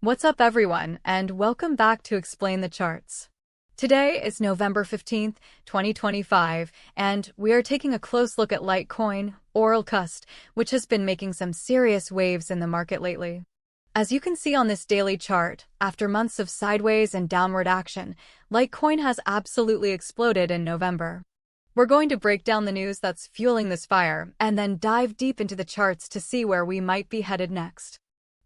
What's up everyone, and welcome back to Explain the Charts. Today is November 15th, 2025, and we are taking a close look at Litecoin, or LTCUSD, which has been making some serious waves in the market lately. As you can see on this daily chart, after months of sideways and downward action, Litecoin has absolutely exploded in November. We're going to break down the news that's fueling this fire, and then dive deep into the charts to see where we might be headed next.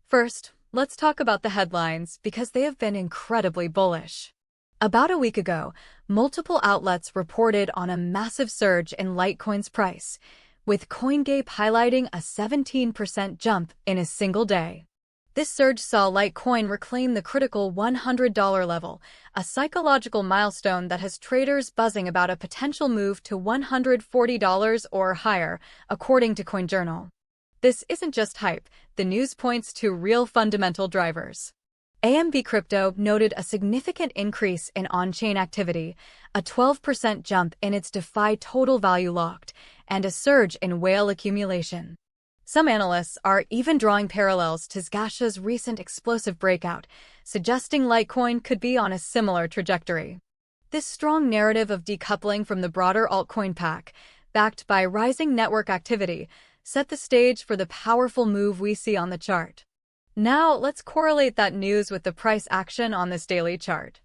First, let's talk about the headlines because they have been incredibly bullish. About a week ago, multiple outlets reported on a massive surge in Litecoin's price, with CoinGape highlighting a 17% jump in a single day. This surge saw Litecoin reclaim the critical $100 level, a psychological milestone that has traders buzzing about a potential move to $140 or higher, according to CoinJournal. This isn't just hype, the news points to real fundamental drivers. AMB Crypto noted a significant increase in on-chain activity, a 12% jump in its DeFi total value locked, and a surge in whale accumulation. Some analysts are even drawing parallels to Zcash's recent explosive breakout, suggesting Litecoin could be on a similar trajectory. This strong narrative of decoupling from the broader altcoin pack, backed by rising network activity, set the stage for the powerful move we see on the chart. Now, let's correlate that news with the price action on this daily chart.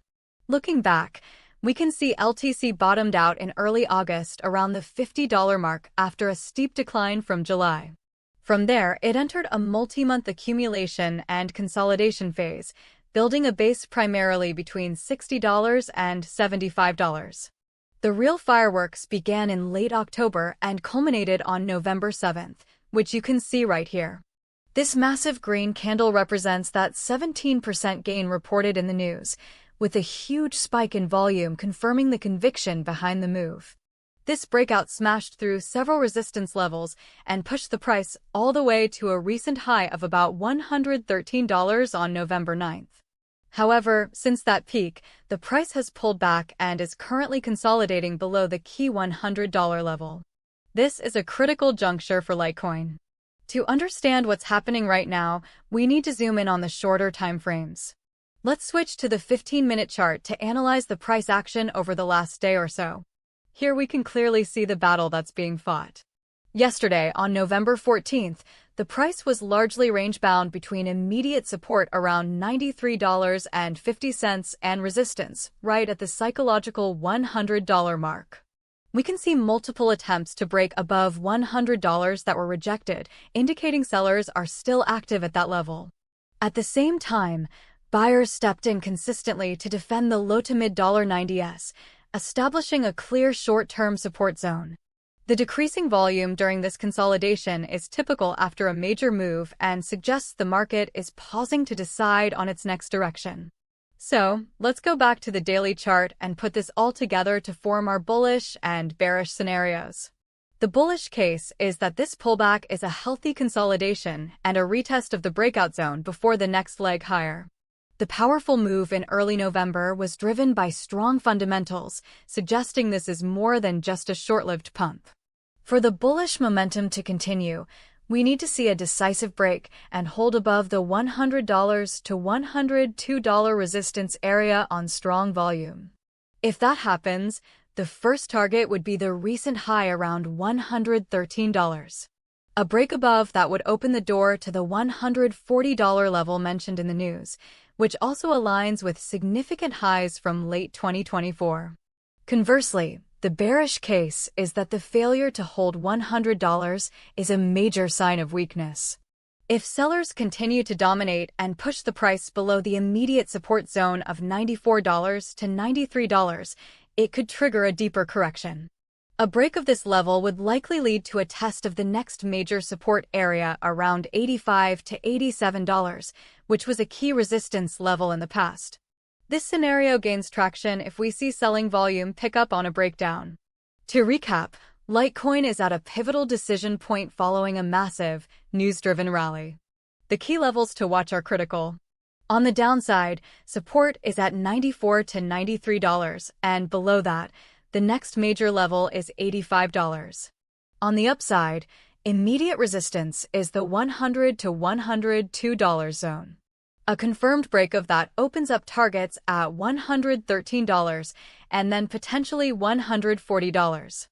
Looking back, we can see LTC bottomed out in early August around the $50 mark after a steep decline from July. From there, it entered a multi-month accumulation and consolidation phase, building a base primarily between $60 and $75. The real fireworks began in late October and culminated on November 7th, which you can see right here. This massive green candle represents that 17% gain reported in the news, with a huge spike in volume confirming the conviction behind the move. This breakout smashed through several resistance levels and pushed the price all the way to a recent high of about $113 on November 9th. However, since that peak, the price has pulled back and is currently consolidating below the key $100 level. This is a critical juncture for Litecoin. To understand what's happening right now, we need to zoom in on the shorter time frames. Let's switch to the 15-minute chart to analyze the price action over the last day or so. Here we can clearly see the battle that's being fought. Yesterday, on November 14th, the price was largely range-bound between immediate support around $93.50 and resistance, right at the psychological $100 mark. We can see multiple attempts to break above $100 that were rejected, indicating sellers are still active at that level. At the same time, buyers stepped in consistently to defend the low to mid $90s, establishing a clear short-term support zone. The decreasing volume during this consolidation is typical after a major move and suggests the market is pausing to decide on its next direction. So, let's go back to the daily chart and put this all together to form our bullish and bearish scenarios. The bullish case is that this pullback is a healthy consolidation and a retest of the breakout zone before the next leg higher. The powerful move in early November was driven by strong fundamentals, suggesting this is more than just a short-lived pump. For the bullish momentum to continue, we need to see a decisive break and hold above the $100 to $102 resistance area on strong volume. If that happens, the first target would be the recent high around $113. A break above that would open the door to the $140 level mentioned in the news, which also aligns with significant highs from late 2024. Conversely, the bearish case is that the failure to hold $100 is a major sign of weakness. If sellers continue to dominate and push the price below the immediate support zone of $94 to $93, it could trigger a deeper correction. A break of this level would likely lead to a test of the next major support area around $85 to $87, which was a key resistance level in the past. This scenario gains traction if we see selling volume pick up on a breakdown. To recap, Litecoin is at a pivotal decision point following a massive, news-driven rally. The key levels to watch are critical. On the downside, support is at $94 to $93, and below that, the next major level is $85. On the upside, immediate resistance is the $100 to $102 zone. A confirmed break of that opens up targets at $113 and then potentially $140.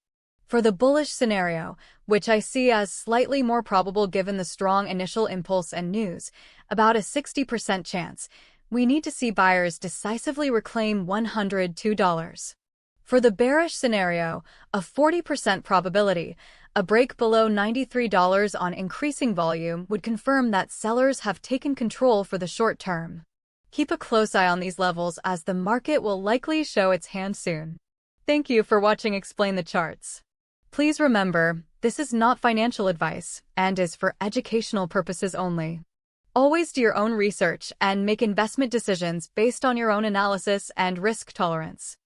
For the bullish scenario, which I see as slightly more probable given the strong initial impulse and news, about a 60% chance, we need to see buyers decisively reclaim $102. For the bearish scenario, a 40% probability, a break below $93 on increasing volume would confirm that sellers have taken control for the short term. Keep a close eye on these levels as the market will likely show its hand soon. Thank you for watching Explain the Charts. Please remember, this is not financial advice and is for educational purposes only. Always do your own research and make investment decisions based on your own analysis and risk tolerance.